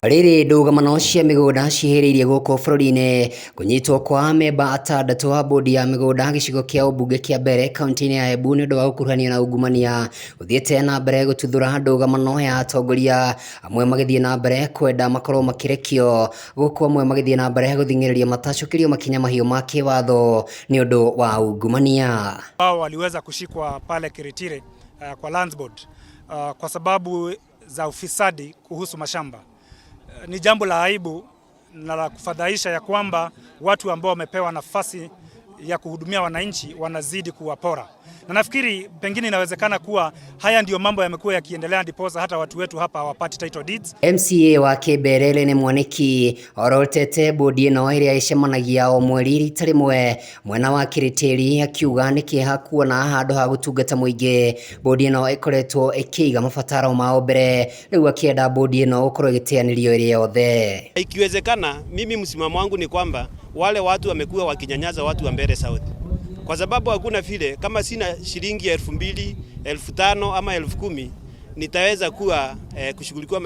Rĩrĩ ndũgamano cia mĩgũnda cihĩrĩirie gũkũ bũrũri-inĩ kũnyitwo kwa memba atandatũ wa bodi ya mĩgũnda gĩcigo kĩa ũmbunge kĩa mbere kaunti-inĩ ya Embu nĩ ũndũ wa gũkuruhanio na ungumania gũthiĩte na mbere gũtuthũra ndũgamano ya atongoria, amwe magĩthiĩ na mbere kwenda makorwo makĩrekio, gũkũ amwe magĩthiĩ na mbere gũthing'ĩrĩria matacũkĩrio makinya mahiũ ma kĩwatho nĩ ũndũ wa ungumania. Wao waliweza kushikwa pale Kiritire kwa Lands Board kwa sababu za ufisadi kuhusu mashamba. Ni jambo la aibu na la kufadhaisha ya kwamba watu ambao wamepewa nafasi ya kuhudumia wananchi wanazidi kuwapora. Na nafikiri pengine inawezekana kuwa haya ndio mambo yamekuwa yakiendelea ndiposa hata watu wetu hapa hawapati title deeds. MCA wa Kiberele nĩ Mwaniki orotete bodi ĩno ĩrĩa ĩcemanagia o mweri rita rĩmwe mwena wa Kiritiri, akiuga nĩ kĩeha kuona handũ ha gũtungata mũingĩ bodi ĩno ĩkoretwo ĩkĩiga mabataro mao mbere, rĩu akĩenda bodi ĩno gũkorwo ĩgĩteanĩrio ĩrĩ yothe. Ikiwezekana, mimi msimamo wangu ni kwamba wale watu wamekuwa wakinyanyaza watu wa Mbeere South. Kwa sababu hakuna vile kama sina shilingi 2,000, 5,000 ama 10,000 nitaweza kuwa kushughulikia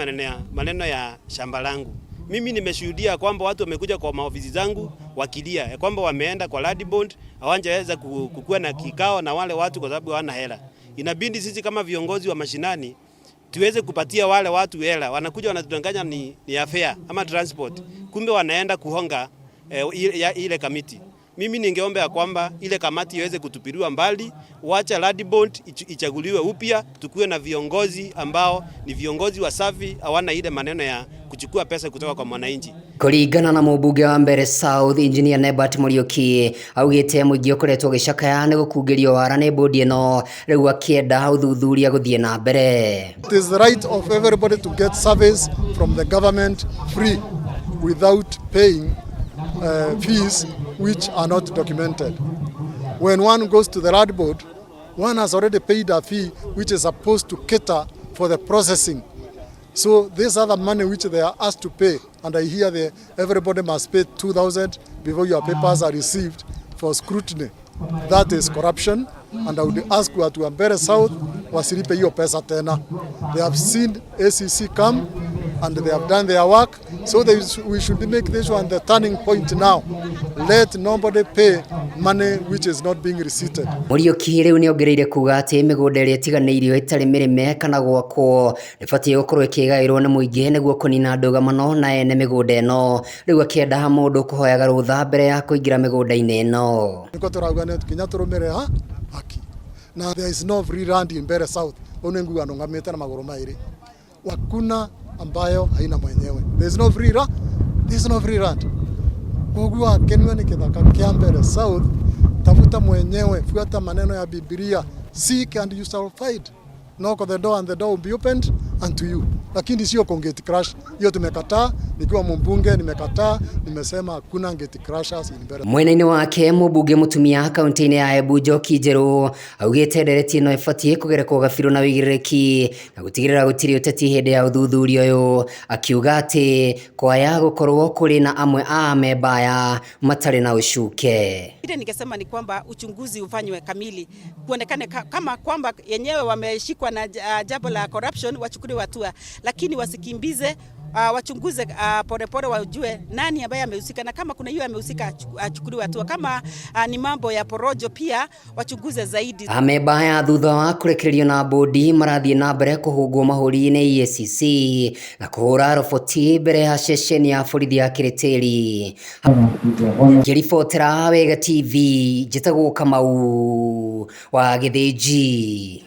maneno ya shamba langu. Mimi nimeshuhudia kwamba watu wamekuja kwa maofisi zangu wakilia kwamba wameenda kwa Land Board, hawajaweza kukua na kikao na wale watu kwa sababu hawana hela. Inabidi sisi kama viongozi wa mashinani tuweze kupatia wale watu hela. Wanakuja wanatudanganya ni affair ama transport, kumbe wanaenda kuhonga ile kamiti. Mimi ningeomba ya kwamba ile kamati iweze kutupiliwa mbali, wacha Land Board ichaguliwe upya, tukue na viongozi ambao ni viongozi wasafi, hawana ile maneno ya kuchukua pesa kutoka kwa mwananchi. Kũringana na mũmbunge wa Mbeere South Engineer Nebat Mũriũki, augĩte mũingĩ ũkoretwo ũgĩcakaya nĩ gũkungĩrio wara nĩ bodi ĩno, rĩu akĩenda ũthuthuria gũthiĩ na mbere. It is the right of everybody to get service from the government free without paying fees which are not documented. When one goes to the Land Board, one has already paid a fee which is supposed to cater for the processing. So these are the money which they are asked to pay, and I hear everybody must pay 2,000 before your papers are received for scrutiny. That is corruption, and I would ask watu wa Mbeere South wasilipe hiyo pesa tena. They have seen Eacc come and they have done their work, so we should make this one the turning point now. Let nobody pay money which is not being receipted. Mũriũki rĩu nĩ ongereire kuga atĩ mĩgũnda ĩrĩa ĩtiganĩirio ĩtarĩ mĩrĩme kana gwakwo ĩbatiĩ gũkorwo ĩkĩgaĩrwo nĩ mũingĩ nĩguo kũnina ndũgamano na ene mĩgũnda ĩno, rĩu akĩenda mũndũ kũhoyaga rũtha mbere ya kũingĩra mĩgũnda-inĩ ĩno. Nĩko tũrauga nĩ kinya tũrũmĩrĩra haki. Now there is no free land in Mbeere South. One nguano ngamĩte na magũrũ maĩrĩ. Hakuna ambayo haina mwenyewe. There is no free land. There is no free land. Koguo akenwe ni kithaka kia Mbeere South, tafuta mwenyewe, fuata maneno ya Biblia, seek and you shall find. Knock on the door and the door will be opened unto you. Lakini sio kwa gate crash. Hiyo tumekataa, nikiwa mbunge nimekataa, nimesema hakuna gate crashers in Mbeere. Mwena-inĩ wake mũmbunge mũtumia kaunti-inĩ ya Embu Njoki Njerũ augĩte ndereti ĩno ĩbatiĩ kũgerekwo gabirũ na wĩigĩrĩrĩki na gũtigĩrĩra gũtirĩ ũteti hĩndĩ ya ũthuthuria ũyũ, akiuga atĩ kwaya gũkorwo kũrĩ na amwe a memba aya matarĩ na ũcuke. Ile ningesema ni kwamba uchunguzi ufanywe kamili, kuonekane kama kwamba yenyewe wameshikwa na jambo la corruption, wachukuliwe hatua, lakini wasikimbize, wachunguze polepole, wajue nani ambaye amehusika, na kama kuna yule amehusika achukuliwe hatua. Kama ni mambo ya porojo pia wachunguze zaidi. Amemba aya thutha wa kũrekererio na bodi marathiĩ na mbere kũhũngwo mahũri-inĩ Eacc na kũhũra roboti mbere ya ceceni ya borithi ya Kiritiri. Ngĩribotera Wega TV, njĩtagwo Kamau wa Gĩthĩnji.